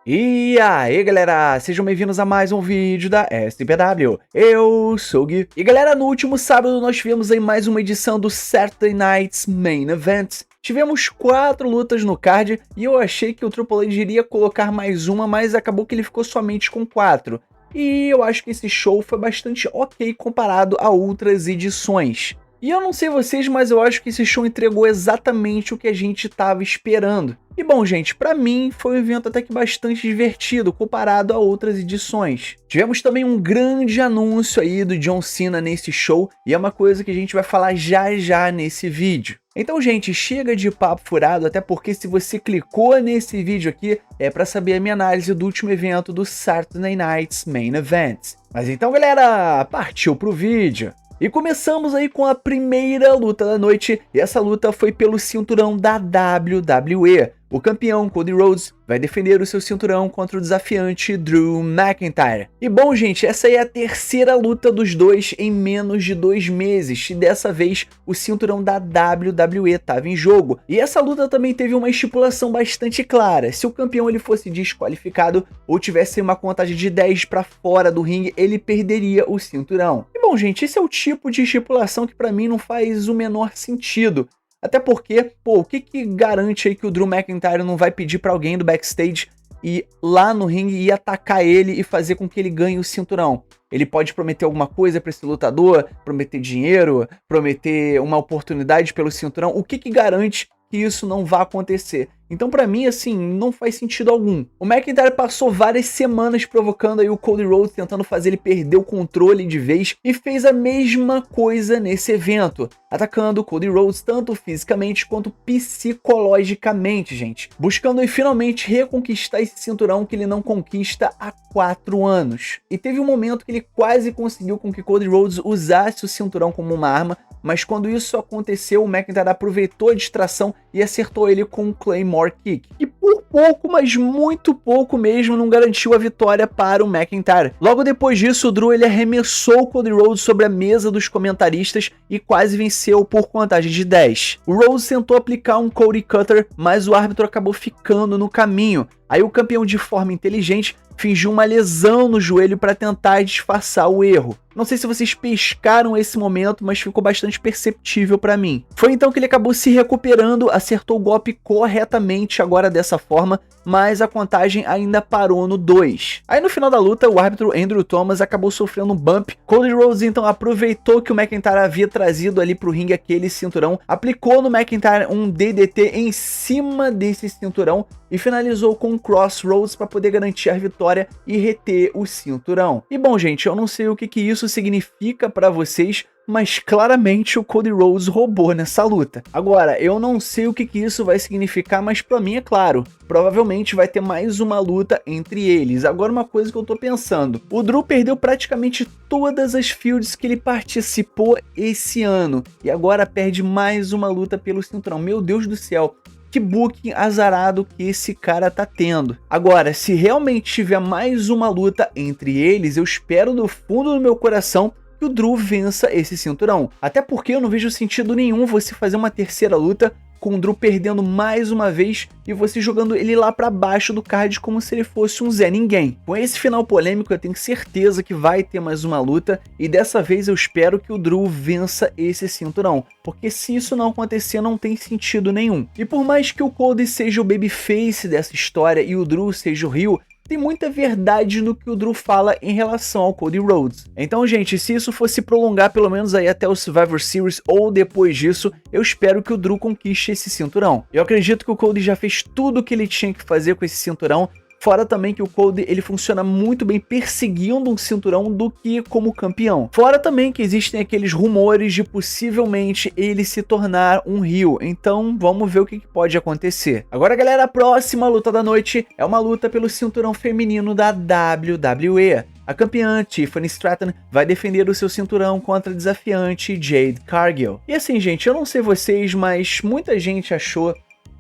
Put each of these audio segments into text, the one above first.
E aí galera, sejam bem-vindos a mais um vídeo da SPW, eu sou o Gui. E galera, no último sábado nós tivemos aí mais uma edição do Saturday Night's Main Event. Tivemos 4 lutas no card e eu achei que o Triple H iria colocar mais uma, mas acabou que ele ficou somente com 4. E eu acho que esse show foi bastante ok comparado a outras edições. E eu não sei vocês, mas eu acho que esse show entregou exatamente o que a gente estava esperando. E bom, gente, pra mim foi um evento até que bastante divertido comparado a outras edições. Tivemos também um grande anúncio aí do John Cena nesse show e é uma coisa que a gente vai falar já já nesse vídeo. Então, gente, chega de papo furado, até porque se você clicou nesse vídeo aqui é pra saber a minha análise do último evento do Saturday Night's Main Event. Mas então, galera, partiu pro vídeo. E começamos aí com a primeira luta da noite, e essa luta foi pelo cinturão da WWE. O campeão Cody Rhodes vai defender o seu cinturão contra o desafiante Drew McIntyre. E bom, gente, essa aí é a terceira luta dos dois em menos de 2 meses, e dessa vez o cinturão da WWE estava em jogo. E essa luta também teve uma estipulação bastante clara: se o campeão ele fosse desqualificado ou tivesse uma contagem de 10 para fora do ringue, ele perderia o cinturão. E bom, gente, esse é o tipo de estipulação que para mim não faz o menor sentido. Até porque, pô, o que garante aí que o Drew McIntyre não vai pedir pra alguém do backstage ir lá no ringue e atacar ele e fazer com que ele ganhe o cinturão? Ele pode prometer alguma coisa pra esse lutador, prometer dinheiro, prometer uma oportunidade pelo cinturão. O que garante que isso não vai acontecer? Então, pra mim, assim, não faz sentido algum. O McIntyre passou várias semanas provocando aí o Cody Rhodes, tentando fazer ele perder o controle de vez, e fez a mesma coisa nesse evento, atacando o Cody Rhodes tanto fisicamente quanto psicologicamente, gente. Buscando aí finalmente reconquistar esse cinturão que ele não conquista há 4 anos. E teve um momento que ele quase conseguiu com que Cody Rhodes usasse o cinturão como uma arma, mas quando isso aconteceu, o McIntyre aproveitou a distração e acertou ele com um Claymore Kick. E por pouco, mas muito pouco mesmo, não garantiu a vitória para o McIntyre. Logo depois disso, o Drew ele arremessou o Cody Rhodes sobre a mesa dos comentaristas e quase venceu por contagem de 10. O Rhodes tentou aplicar um Cody Cutter, mas o árbitro acabou ficando no caminho. Aí o campeão, de forma inteligente, fingiu uma lesão no joelho para tentar disfarçar o erro. Não sei se vocês pescaram esse momento, mas ficou bastante perceptível para mim. Foi então que ele acabou se recuperando, acertou o golpe corretamente agora dessa forma, mas a contagem ainda parou no 2. Aí no final da luta, o árbitro Andrew Thomas acabou sofrendo um bump. Cody Rhodes então aproveitou que o McIntyre havia trazido ali pro ringue aquele cinturão, aplicou no McIntyre um DDT em cima desse cinturão e finalizou com um Crossroads para poder garantir a vitória e reter o cinturão. E bom, gente, eu não sei o que isso significa para vocês, mas claramente o Cody Rhodes roubou nessa luta. Agora, eu não sei o que isso vai significar, mas pra mim é claro, provavelmente vai ter mais uma luta entre eles. Agora, uma coisa que eu tô pensando: o Drew perdeu praticamente todas as fields que ele participou esse ano, e agora perde mais uma luta pelo cinturão. Meu Deus do céu, que booking azarado que esse cara tá tendo. Agora, se realmente tiver mais uma luta entre eles, eu espero do fundo do meu coração que o Drew vença esse cinturão. Até porque eu não vejo sentido nenhum você fazer uma terceira luta com o Drew perdendo mais uma vez e você jogando ele lá pra baixo do card como se ele fosse um Zé Ninguém. Com esse final polêmico, eu tenho certeza que vai ter mais uma luta, e dessa vez eu espero que o Drew vença esse cinturão, porque se isso não acontecer, não tem sentido nenhum. E por mais que o Cody seja o babyface dessa história e o Drew seja o heel, tem muita verdade no que o Drew fala em relação ao Cody Rhodes. Então, gente, se isso fosse prolongar pelo menos aí até o Survivor Series ou depois disso, eu espero que o Drew conquiste esse cinturão. Eu acredito que o Cody já fez tudo o que ele tinha que fazer com esse cinturão. Fora também que o Cody ele funciona muito bem perseguindo um cinturão do que como campeão. Fora também que existem aqueles rumores de possivelmente ele se tornar um heel. Então vamos ver o que pode acontecer. Agora, galera, a próxima luta da noite é uma luta pelo cinturão feminino da WWE. A campeã Tiffany Stratton vai defender o seu cinturão contra a desafiante Jade Cargill. E assim, gente, eu não sei vocês, mas muita gente achou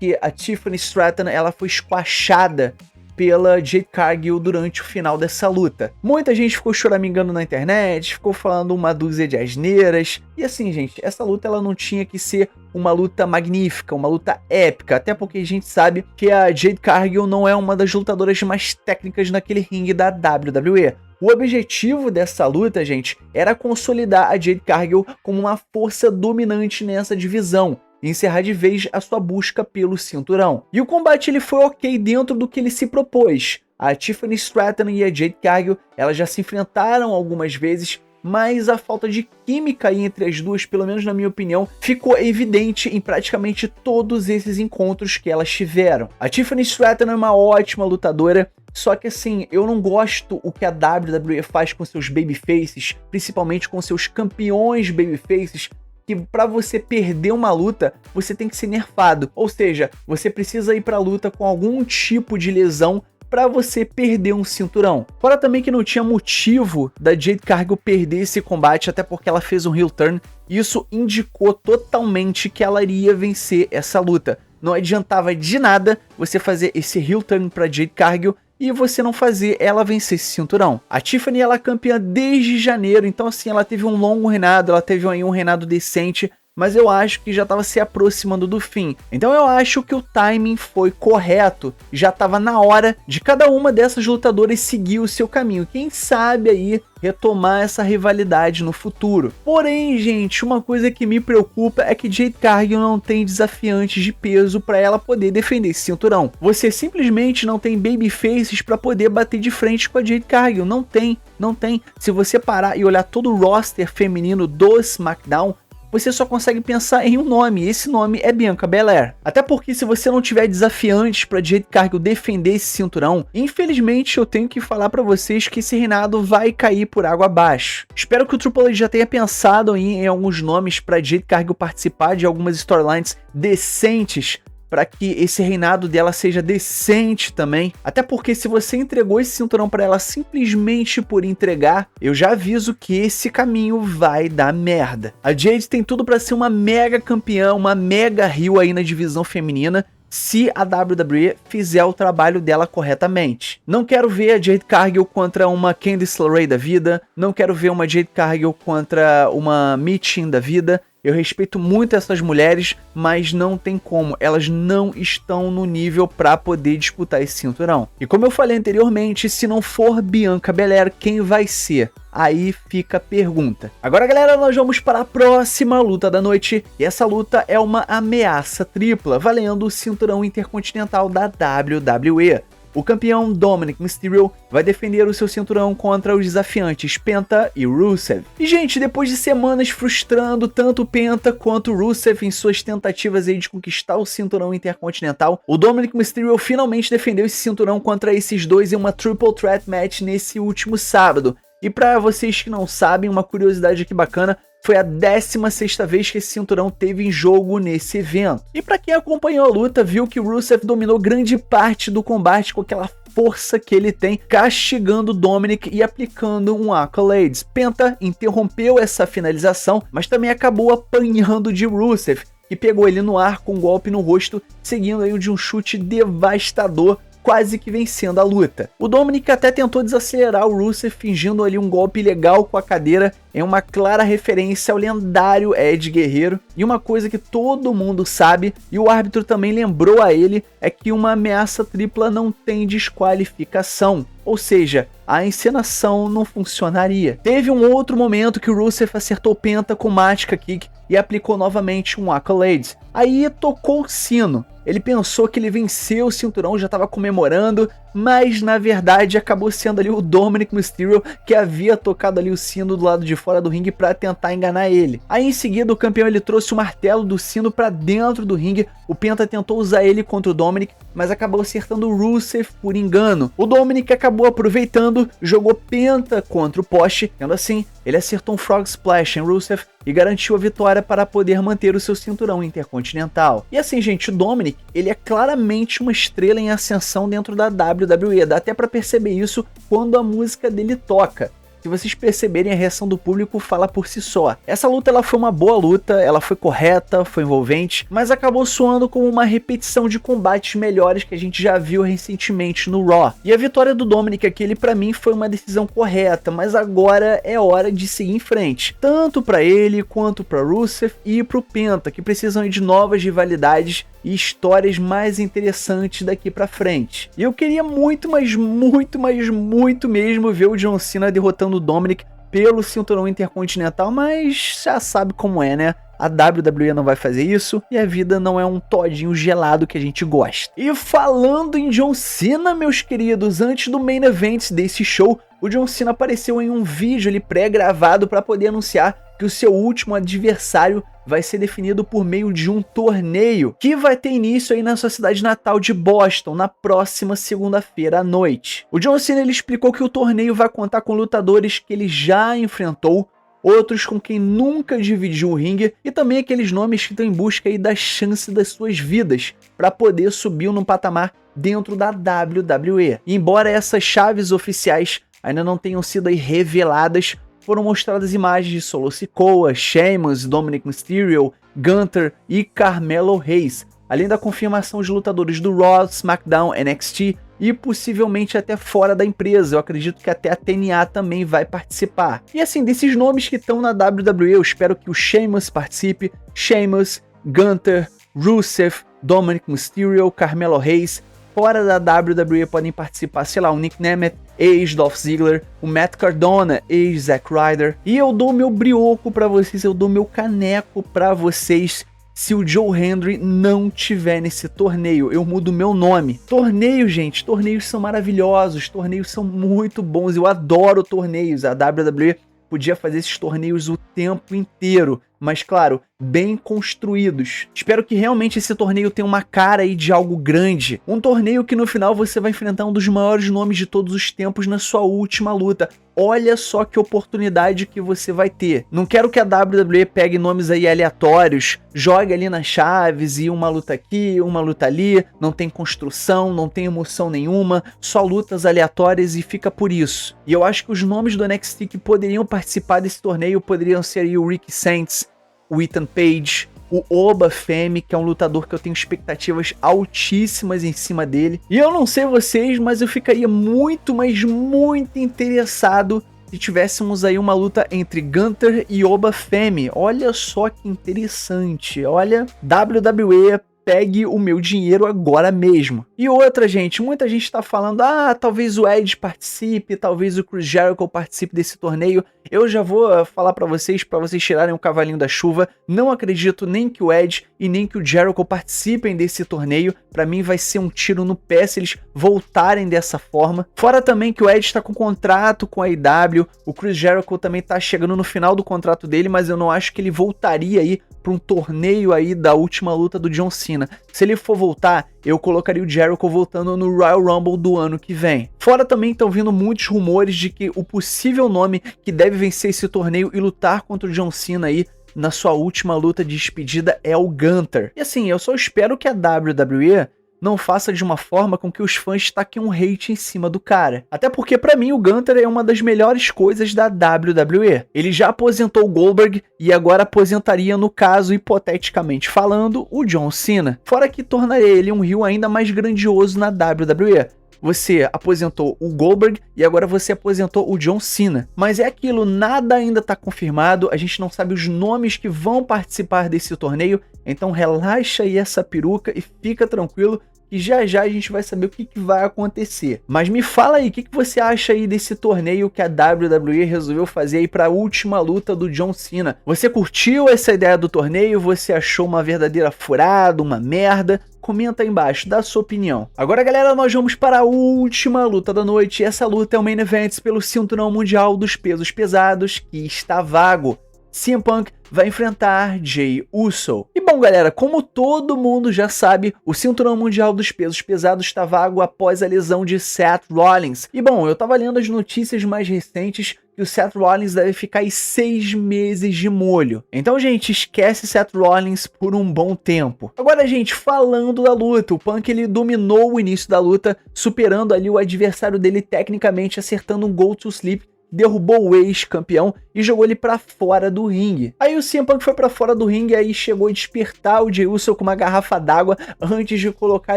que a Tiffany Stratton ela foi esquachada pela Jade Cargill durante o final dessa luta. Muita gente ficou choramingando na internet, ficou falando uma dúzia de asneiras, e assim, gente, essa luta ela não tinha que ser uma luta magnífica, uma luta épica, até porque a gente sabe que a Jade Cargill não é uma das lutadoras mais técnicas naquele ringue da WWE. O objetivo dessa luta, gente, era consolidar a Jade Cargill como uma força dominante nessa divisão e encerrar de vez a sua busca pelo cinturão. E o combate ele foi ok dentro do que ele se propôs. A Tiffany Stratton e a Jade Cargill, elas já se enfrentaram algumas vezes, mas a falta de química entre as duas, pelo menos na minha opinião, ficou evidente em praticamente todos esses encontros que elas tiveram. A Tiffany Stratton é uma ótima lutadora, só que assim, eu não gosto o que a WWE faz com seus babyfaces, principalmente com seus campeões babyfaces, que pra você perder uma luta, você tem que ser nerfado. Ou seja, você precisa ir pra luta com algum tipo de lesão pra você perder um cinturão. Fora também que não tinha motivo da Jade Cargill perder esse combate, até porque ela fez um heel turn, e isso indicou totalmente que ela iria vencer essa luta. Não adiantava de nada você fazer esse heel turn pra Jade Cargill e você não fazer ela vencer esse cinturão. A Tiffany, ela é campeã desde janeiro, então assim, ela teve um longo reinado, ela teve aí um reinado decente, mas eu acho que já estava se aproximando do fim. Então eu acho que o timing foi correto, já estava na hora de cada uma dessas lutadoras seguir o seu caminho. Quem sabe aí retomar essa rivalidade no futuro. Porém, gente, uma coisa que me preocupa é que Jade Cargill não tem desafiantes de peso para ela poder defender esse cinturão. Você simplesmente não tem babyfaces para poder bater de frente com a Jade Cargill. Não tem. Se você parar e olhar todo o roster feminino do SmackDown, você só consegue pensar em um nome, e esse nome é Bianca Belair. Até porque se você não tiver desafiantes pra Jade Cargill defender esse cinturão, infelizmente eu tenho que falar pra vocês que esse reinado vai cair por água abaixo. Espero que o Triple H já tenha pensado em alguns nomes pra Jade Cargill participar de algumas storylines decentes, para que esse reinado dela seja decente também. Até porque se você entregou esse cinturão para ela simplesmente por entregar, eu já aviso que esse caminho vai dar merda. A Jade tem tudo para ser uma mega campeã, uma mega heel aí na divisão feminina, se a WWE fizer o trabalho dela corretamente. Não quero ver a Jade Cargill contra uma Candice LeRae da vida, não quero ver uma Jade Cargill contra uma Michin da vida. Eu respeito muito essas mulheres, mas não tem como, elas não estão no nível para poder disputar esse cinturão. E como eu falei anteriormente, se não for Bianca Belair, quem vai ser? Aí fica a pergunta. Agora, galera, nós vamos para a próxima luta da noite, e essa luta é uma ameaça tripla, valendo o cinturão intercontinental da WWE. O campeão Dominic Mysterio vai defender o seu cinturão contra os desafiantes Penta e Rusev. E, gente, depois de semanas frustrando tanto o Penta quanto o Rusev em suas tentativas aí de conquistar o cinturão intercontinental, o Dominic Mysterio finalmente defendeu esse cinturão contra esses dois em uma Triple Threat Match nesse último sábado. E para vocês que não sabem, uma curiosidade aqui bacana, foi a 16ª vez que esse cinturão teve em jogo nesse evento. E para quem acompanhou a luta, viu que o Rusev dominou grande parte do combate com aquela força que ele tem, castigando Dominic e aplicando um Accolades. Penta interrompeu essa finalização, mas também acabou apanhando de Rusev, que pegou ele no ar com um golpe no rosto, seguindo aí de um chute devastador, quase que vencendo a luta. O Dominic até tentou desacelerar o Rusev, fingindo ali um golpe legal com a cadeira, em uma clara referência ao lendário Ed Guerreiro. E uma coisa que todo mundo sabe, e o árbitro também lembrou a ele, é que uma ameaça tripla não tem desqualificação. Ou seja, a encenação não funcionaria. Teve um outro momento que o Rusev acertou o Penta com Magic Kick e aplicou novamente um Accolades. Aí tocou o sino. Ele pensou que ele venceu o cinturão, já estava comemorando, mas na verdade acabou sendo ali o Dominic Mysterio que havia tocado ali o sino do lado de fora do ringue para tentar enganar ele. Aí em seguida o campeão ele trouxe o martelo do sino para dentro do ringue, o Penta tentou usar ele contra o Dominic, mas acabou acertando o Rusev por engano. O Dominic acabou aproveitando, jogou Penta contra o poste, sendo assim, ele acertou um Frog Splash em Rusev e garantiu a vitória para poder manter o seu cinturão intercontinental. E assim, gente, o Dominic, ele é claramente uma estrela em ascensão dentro da WWE, dá até para perceber isso quando a música dele toca. Se vocês perceberem, a reação do público fala por si só. Essa luta ela foi uma boa luta, ela foi correta, foi envolvente, mas acabou soando como uma repetição de combates melhores que a gente já viu recentemente no Raw. E a vitória do Dominic aqui, pra mim, foi uma decisão correta, mas agora é hora de seguir em frente. Tanto pra ele, quanto pra Rusev e pro Penta, que precisam de novas rivalidades e histórias mais interessantes daqui pra frente. E eu queria muito, mas muito mesmo ver o John Cena derrotando o Dominic pelo cinturão intercontinental, mas já sabe como é, né? A WWE não vai fazer isso e a vida não é um todinho gelado que a gente gosta. E falando em John Cena, meus queridos, antes do main event desse show, o John Cena apareceu em um vídeo ali pré-gravado para poder anunciar que o seu último adversário vai ser definido por meio de um torneio que vai ter início aí na sua cidade natal de Boston na próxima segunda-feira à noite. O John Cena ele explicou que o torneio vai contar com lutadores que ele já enfrentou, outros com quem nunca dividiu o ringue e também aqueles nomes que estão em busca aí da chance das suas vidas para poder subir num patamar dentro da WWE. E embora essas chaves oficiais ainda não tenham sido aí reveladas, foram mostradas imagens de Solo Sikoa, Sheamus, Dominic Mysterio, Gunther e Carmelo Hayes, além da confirmação de lutadores do Raw, SmackDown, NXT e possivelmente até fora da empresa. Eu acredito que até a TNA também vai participar. E assim, desses nomes que estão na WWE, eu espero que o Sheamus participe. Sheamus, Gunther, Rusev, Dominic Mysterio, Carmelo Hayes. Fora da WWE podem participar, sei lá, o Nick Nemeth, ex-Dolph Ziggler, o Matt Cardona, ex-Zack Ryder. E eu dou meu brioco pra vocês, eu dou meu caneco pra vocês se o Joe Hendry não tiver nesse torneio. Eu mudo meu nome. Torneio, gente, torneios são maravilhosos, torneios são muito bons, eu adoro torneios. A WWE podia fazer esses torneios o tempo inteiro, mas claro, bem construídos. Espero que realmente esse torneio tenha uma cara aí de algo grande. Um torneio que no final você vai enfrentar um dos maiores nomes de todos os tempos na sua última luta. Olha só que oportunidade que você vai ter. Não quero que a WWE pegue nomes aí aleatórios, jogue ali nas chaves e uma luta aqui, uma luta ali, não tem construção, não tem emoção nenhuma, só lutas aleatórias e fica por isso. E eu acho que os nomes do NXT que poderiam participar desse torneio poderiam ser aí o Ricky Sainz, o Ethan Page, o Oba Femi, que é um lutador que eu tenho expectativas altíssimas em cima dele. E eu não sei vocês, mas eu ficaria muito, mas muito interessado se tivéssemos aí uma luta entre Gunther e Oba Femi. Olha só que interessante. Olha, WWE, pegue o meu dinheiro agora mesmo. E outra, gente, muita gente tá falando, talvez o Edge participe, talvez o Chris Jericho participe desse torneio. Eu já vou falar pra vocês tirarem o cavalinho da chuva. Não acredito nem que o Edge e nem que o Jericho participem desse torneio. Pra mim vai ser um tiro no pé se eles voltarem dessa forma. Fora também que o Edge tá com contrato com a AEW, o Chris Jericho também tá chegando no final do contrato dele, mas eu não acho que ele voltaria aí para um torneio aí da última luta do John Cena. Se ele for voltar, eu colocaria o Jericho voltando no Royal Rumble do ano que vem. Fora também estão vindo muitos rumores de que o possível nome que deve vencer esse torneio e lutar contra o John Cena aí na sua última luta de despedida é o Gunther. E assim, eu só espero que a WWE não faça de uma forma com que os fãs taquem um hate em cima do cara. Até porque pra mim o Gunther é uma das melhores coisas da WWE. Ele já aposentou o Goldberg e agora aposentaria, no caso, hipoteticamente falando, o John Cena. Fora que tornaria ele um heel ainda mais grandioso na WWE. Você aposentou o Goldberg e agora você aposentou o John Cena. Mas é aquilo, nada ainda tá confirmado, a gente não sabe os nomes que vão participar desse torneio, então relaxa aí essa peruca e fica tranquilo que já a gente vai saber o que vai acontecer. Mas me fala aí, o que você acha aí desse torneio que a WWE resolveu fazer aí para a última luta do John Cena? Você curtiu essa ideia do torneio? Você achou uma verdadeira furada, uma merda? Comenta aí embaixo, dá a sua opinião. Agora, galera, nós vamos para a última luta da noite. Essa luta é o Main Event pelo Cinturão Mundial dos Pesos Pesados, que está vago. CM Punk vai enfrentar Jey Uso. E bom, galera, como todo mundo já sabe, o Cinturão Mundial dos Pesos Pesados está vago após a lesão de Seth Rollins. E bom, eu tava lendo as notícias mais recentes que o Seth Rollins deve ficar aí 6 meses de molho. Então, gente, esquece Seth Rollins por um bom tempo. Agora, gente, falando da luta, o Punk ele dominou o início da luta, superando ali o adversário dele tecnicamente, acertando um Go to Sleep, derrubou o ex-campeão e jogou ele pra fora do ringue. Aí o CM Punk foi pra fora do ringue e aí chegou a despertar o Jey Uso com uma garrafa d'água antes de colocar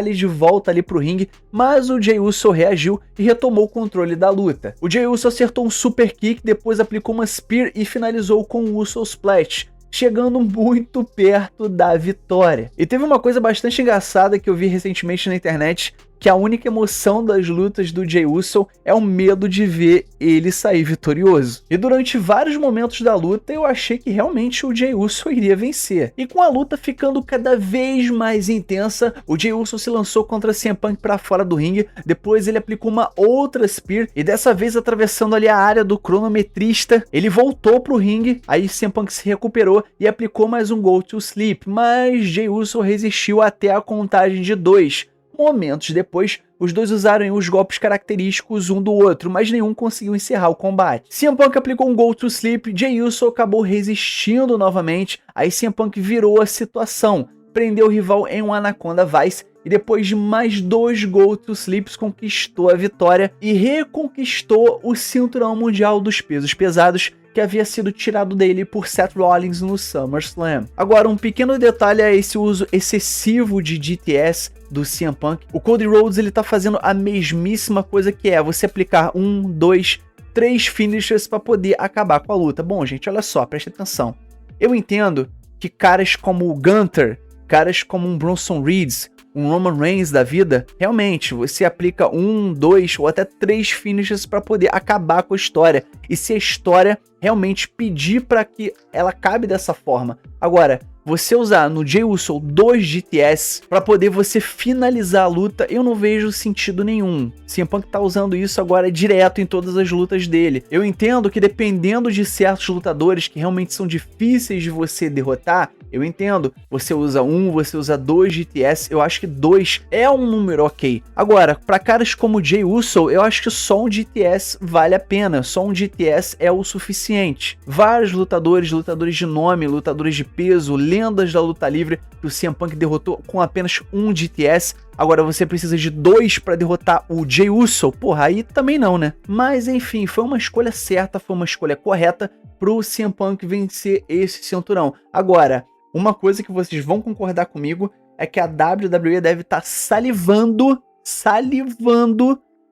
ele de volta ali pro ringue, mas o Jey Uso reagiu e retomou o controle da luta. O Jey Uso acertou um super kick, depois aplicou uma spear e finalizou com o Uso Splash, chegando muito perto da vitória. E teve uma coisa bastante engraçada que eu vi recentemente na internet, que a única emoção das lutas do Jey Uso é o medo de ver ele sair vitorioso. E durante vários momentos da luta eu achei que realmente o Jey Uso iria vencer. E com a luta ficando cada vez mais intensa, o Jey Uso se lançou contra CM Punk para fora do ringue, depois ele aplicou uma outra spear e dessa vez atravessando ali a área do cronometrista, ele voltou pro ringue, aí CM Punk se recuperou e aplicou mais um Go to Sleep, mas Jey Uso resistiu até a contagem de 2. Momentos depois, os dois usaram os golpes característicos um do outro, mas nenhum conseguiu encerrar o combate. CM Punk aplicou um Go to Sleep, Jey Uso acabou resistindo novamente, aí CM Punk virou a situação, prendeu o rival em um Anaconda Vice e depois de mais 2 Go to Sleeps conquistou a vitória e reconquistou o cinturão mundial dos pesos pesados que havia sido tirado dele por Seth Rollins no SummerSlam. Agora, um pequeno detalhe é esse uso excessivo de GTS do CM Punk. O Cody Rhodes ele tá fazendo a mesmíssima coisa, que é você aplicar 1, 2, 3 finishers para poder acabar com a luta. Bom, gente, olha só, preste atenção. Eu entendo que caras como o Gunther, caras como um Bronson Reed, um Roman Reigns da vida, realmente, você aplica 1, 2 ou até 3 finishes para poder acabar com a história. E se a história realmente pedir para que ela acabe dessa forma. Agora, você usar no Jey Uso 2 GTS para poder você finalizar a luta, eu não vejo sentido nenhum. CM Punk tá usando isso agora direto em todas as lutas dele. Eu entendo que dependendo de certos lutadores que realmente são difíceis de você derrotar, eu entendo, você usa 1, você usa 2 GTS, eu acho que 2 é um número ok. Agora, para caras como Jey Uso, eu acho que só um GTS vale a pena, só um GTS é o suficiente. Vários lutadores de nome, lutadores de peso, lendas da luta livre, que o CM Punk derrotou com apenas um GTS, agora você precisa de 2 para derrotar o Jey Uso, porra, aí também não, né? Mas enfim, foi uma escolha certa, foi uma escolha correta pro CM Punk vencer esse cinturão. Agora, uma coisa que vocês vão concordar comigo é que a WWE deve estar salivando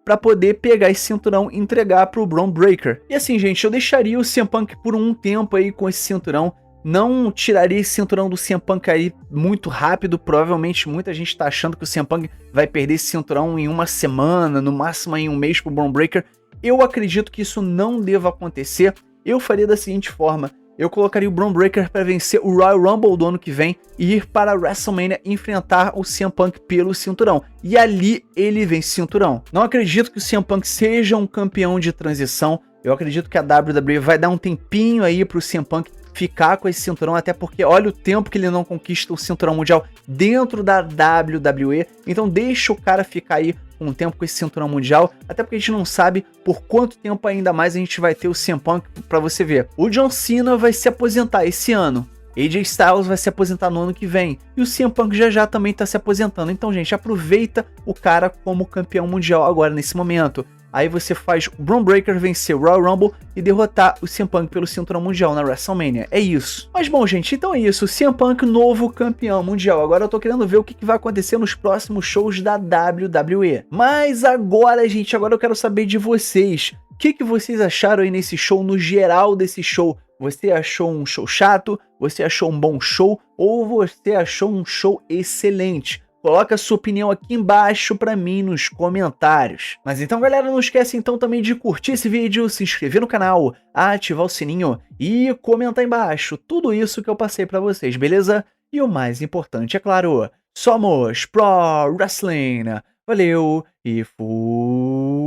para poder pegar esse cinturão e entregar pro Bron Breakker. E assim, gente, eu deixaria o CM Punk por um tempo aí com esse cinturão. Não tiraria esse cinturão do CM Punk aí muito rápido. Provavelmente muita gente tá achando que o CM Punk vai perder esse cinturão em uma semana, no máximo em um mês pro Bron Breakker. Eu acredito que isso não deva acontecer. Eu faria da seguinte forma: eu colocaria o Bron Breakker para vencer o Royal Rumble do ano que vem e ir para a WrestleMania enfrentar o CM Punk pelo cinturão. E ali ele vence o cinturão. Não acredito que o CM Punk seja um campeão de transição. Eu acredito que a WWE vai dar um tempinho aí pro CM Punk ficar com esse cinturão, até porque olha o tempo que ele não conquista o cinturão mundial dentro da WWE. Então deixa o cara ficar aí um tempo com esse cinturão mundial, até porque a gente não sabe por quanto tempo ainda mais a gente vai ter o CM Punk. Pra você ver, o John Cena vai se aposentar esse ano, AJ Styles vai se aposentar no ano que vem, e o CM Punk já também tá se aposentando. Então, gente, aproveita o cara como campeão mundial agora nesse momento. Aí você faz o Bron Breakker vencer o Royal Rumble e derrotar o CM Punk pelo cinturão mundial na WrestleMania. É isso. Mas bom, gente, então é isso. CM Punk, novo campeão mundial. Agora eu tô querendo ver o que vai acontecer nos próximos shows da WWE. Mas agora, gente, agora eu quero saber de vocês. O que vocês acharam aí nesse show, no geral desse show? Você achou um show chato? Você achou um bom show? Ou você achou um show excelente? Coloca a sua opinião aqui embaixo pra mim nos comentários. Mas então, galera, não esquece então também de curtir esse vídeo, se inscrever no canal, ativar o sininho e comentar embaixo tudo isso que eu passei pra vocês, beleza? E o mais importante, é claro, somos Pro Wrestling. Valeu e fui!